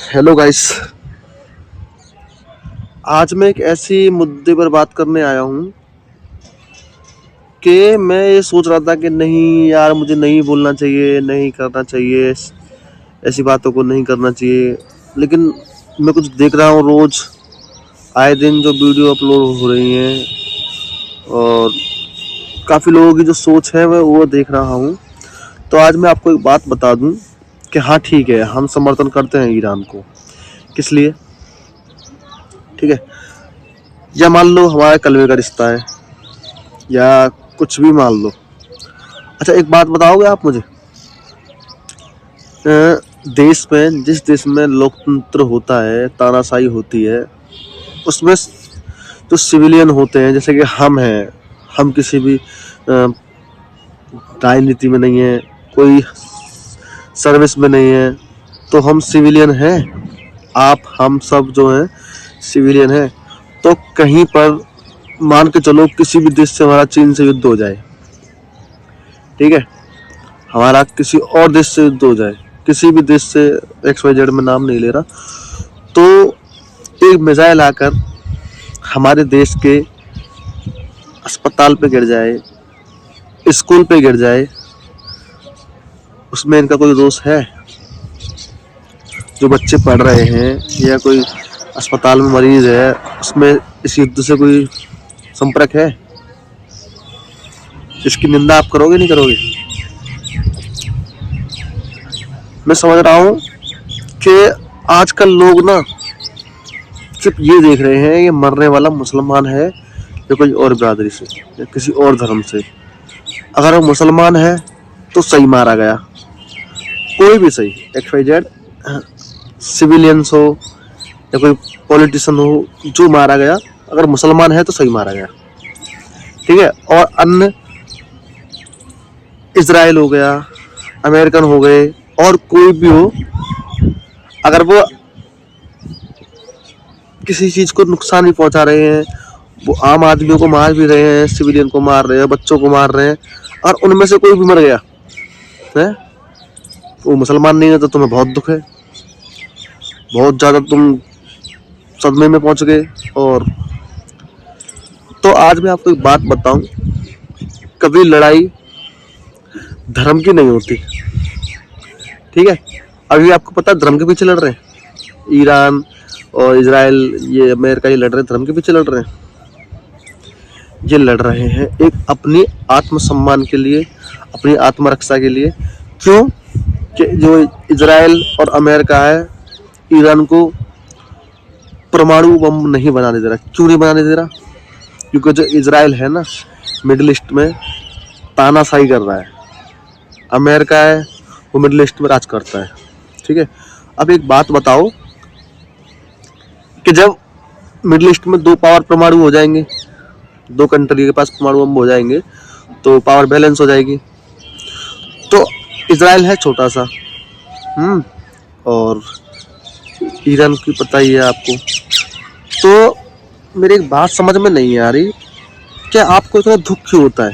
Hello guys. आज मैं एक ऐसी मुद्दे पर बात करने आया हूँ कि मैं ये सोच रहा था कि नहीं यार, मुझे नहीं बोलना चाहिए, नहीं करना चाहिए, ऐसी बातों को नहीं करना चाहिए। लेकिन मैं कुछ देख रहा हूँ, रोज आए दिन जो वीडियो अपलोड हो रही हैं और काफ़ी लोगों की जो सोच है मैं वो देख रहा हूँ। तो आज मैं आपको एक बात बता दूँ कि हाँ ठीक है, हम समर्थन करते हैं ईरान को। किस लिए? ठीक है, या मान लो हमारा कलवे का रिश्ता है या कुछ भी मान लो। अच्छा, एक बात बताओगे आप मुझे, देश में, जिस देश में लोकतंत्र होता है, तानाशाही होती है, उसमें जो सिविलियन होते हैं, जैसे कि हम हैं, हम किसी भी राजनीति में नहीं है, कोई सर्विस में नहीं है, तो हम सिविलियन हैं। आप हम सब जो हैं सिविलियन हैं। तो कहीं पर मान के चलो किसी भी देश से हमारा चीन से युद्ध हो जाए, ठीक है, हमारा किसी और देश से युद्ध हो जाए, किसी भी देश से, XYZ में नाम नहीं ले रहा, तो एक मिसाइल आकर हमारे देश के अस्पताल पे गिर जाए, स्कूल पे गिर जाए, उसमें इनका कोई दोष है? जो बच्चे पढ़ रहे हैं या कोई अस्पताल में मरीज है, उसमें इस युद्ध से कोई संपर्क है? इसकी निंदा आप करोगे नहीं करोगे? मैं समझ रहा हूँ कि आजकल लोग ना सिर्फ ये देख रहे हैं ये मरने वाला मुसलमान है या कोई और बिरादरी से या किसी और धर्म से। अगर वो मुसलमान है तो सही मारा गया, कोई भी सही, XYZ, सिविलियंस हो या कोई पॉलिटिशियन हो, जो मारा गया, अगर मुसलमान है तो सही मारा गया, ठीक है। और अन्य, इजराइल हो गया, अमेरिकन हो गए, और कोई भी हो, अगर वो किसी चीज को नुकसान भी पहुंचा रहे हैं, वो आम आदमियों को मार भी रहे हैं, सिविलियन को मार रहे हैं, बच्चों को मार रहे हैं, और उनमें से कोई भी मर गया है, वो मुसलमान नहीं है, तो तुम्हें बहुत दुख है, बहुत ज्यादा तुम सदमे में पहुंच गए। और तो आज मैं आपको एक बात बताऊं, कभी लड़ाई धर्म की नहीं होती, ठीक है। अभी आपको पता है धर्म के पीछे लड़ रहे हैं, ईरान और इजराइल, ये अमेरिका, ये लड़ रहे हैं, धर्म के पीछे लड़ रहे हैं। ये लड़ रहे हैं एक अपनी आत्मसम्मान के लिए, अपनी आत्मरक्षा के लिए। क्यों? कि जो इजराइल और अमेरिका है, ईरान को परमाणु बम नहीं बनाने दे रहा। क्यों नहीं बनाने दे रहा? क्योंकि जो इजराइल है ना, मिडिल ईस्ट में तानाशाही कर रहा है। अमेरिका है, वो मिडिल ईस्ट में राज करता है, ठीक है। अब एक बात बताओ कि जब मिडिल ईस्ट में दो पावर परमाणु हो जाएंगे, दो कंट्री के पास परमाणु बम हो जाएंगे, तो पावर बैलेंस हो जाएगी। तो इजराइल है छोटा सा, और ईरान की पता ही है आपको। तो मेरी एक बात समझ में नहीं आ रही, क्या आपको इतना दुख क्यों होता है?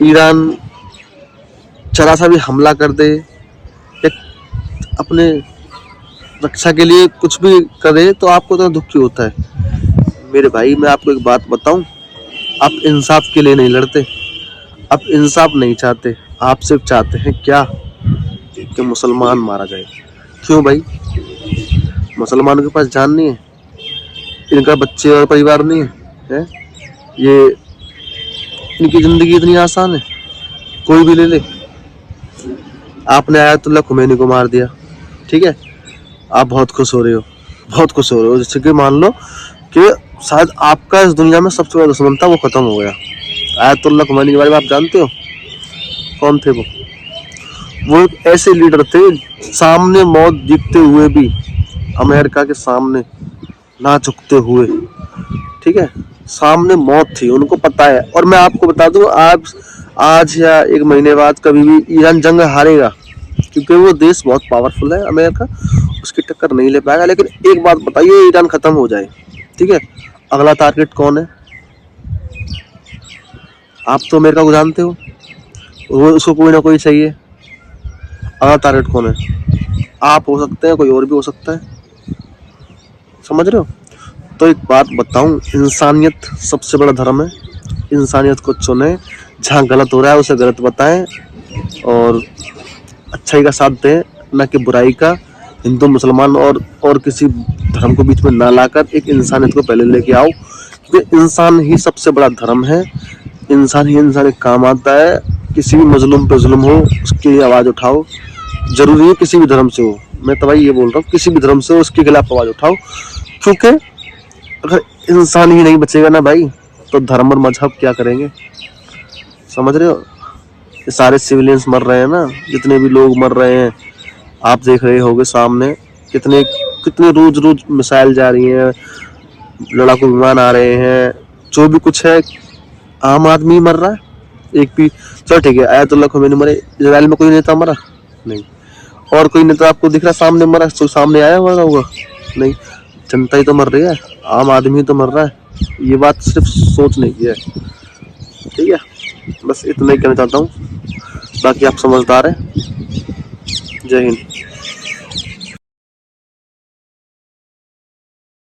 ईरान जरा सा भी हमला कर दे या अपने रक्षा के लिए कुछ भी करे तो आपको इतना दुख क्यों होता है? मेरे भाई, मैं आपको एक बात बताऊं, आप इंसाफ के लिए नहीं लड़ते, आप इंसाफ नहीं चाहते, आप सिर्फ चाहते हैं क्या कि मुसलमान मारा जाए। क्यों भाई? मुसलमानों के पास जान नहीं है, इनका बच्चे और परिवार नहीं है, ये इनकी जिंदगी इतनी आसान है, कोई भी ले ले। आपने आयतुल्लाह खुमैनी को मार दिया, ठीक है, आप बहुत खुश हो रहे हो, बहुत खुश हो रहे हो, जैसे कि मान लो कि शायद आपका इस दुनिया में सबसे बड़ा दुश्मन था, वो खत्म हो गया। आयतुल्लाह खुमैनी के बारे में आप जानते हो कौन थे? वो एक ऐसे लीडर थे, सामने मौत दिखते हुए भी, अमेरिका के सामने ना झुकते हुए, ठीक है, सामने मौत थी, उनको पता है। और मैं आपको बता दूं, आज या एक महीने बाद कभी भी ईरान जंग हारेगा, क्योंकि वो देश बहुत पावरफुल है, अमेरिका उसकी टक्कर नहीं ले पाएगा। लेकिन एक बात बताइए, ईरान खत्म हो जाए, ठीक है, अगला टारगेट कौन है? आप तो अमेरिका को जानते हो, वो उसको कोई ना कोई चाहिए। अगला टारगेट कौन है? आप हो सकते हैं, कोई और भी हो सकता है, समझ रहे हो। तो एक बात बताऊं, इंसानियत सबसे बड़ा धर्म है। इंसानियत को चुने, जहाँ गलत हो रहा है उसे गलत बताएं और अच्छाई का साथ दें, न कि बुराई का। हिंदू मुसलमान और किसी धर्म को बीच में ना लाकर एक इंसानियत को पहले लेके आओ, क्योंकि इंसान ही सबसे बड़ा धर्म है। इंसान ही इंसान के काम आता है। किसी भी मजलूम पे जुल्म हो उसके लिए आवाज उठाओ, जरूरी है किसी भी धर्म से हो। मैं तो भाई ये बोल रहा हूँ, किसी भी धर्म से हो उसके खिलाफ आवाज उठाओ, क्योंकि अगर इंसान ही नहीं बचेगा ना भाई, तो धर्म और मजहब क्या करेंगे, समझ रहे हो। ये सारे सिविलियंस मर रहे हैं ना, जितने भी लोग मर रहे हैं, आप देख रहे होगे सामने कितने कितने रोज रोज मिसाइल जा रही हैं, लड़ाकू विमान आ रहे हैं, जो भी कुछ है, आम आदमी मर रहा है। एक भी, चलो ठीक है, आयतुल्लाह खोमेनी मरे, इजराइल में कोई नेता मरा नहीं, और कोई नेता आपको दिख रहा सामने मरा, तो सामने आया होगा नहीं, जनता ही तो मर रही है, आम आदमी तो मर रहा है। ये बात सिर्फ सोचने की है, ठीक है। बस इतना ही कहना चाहता हूँ, बाकी आप समझदार हैं। जय हिंद।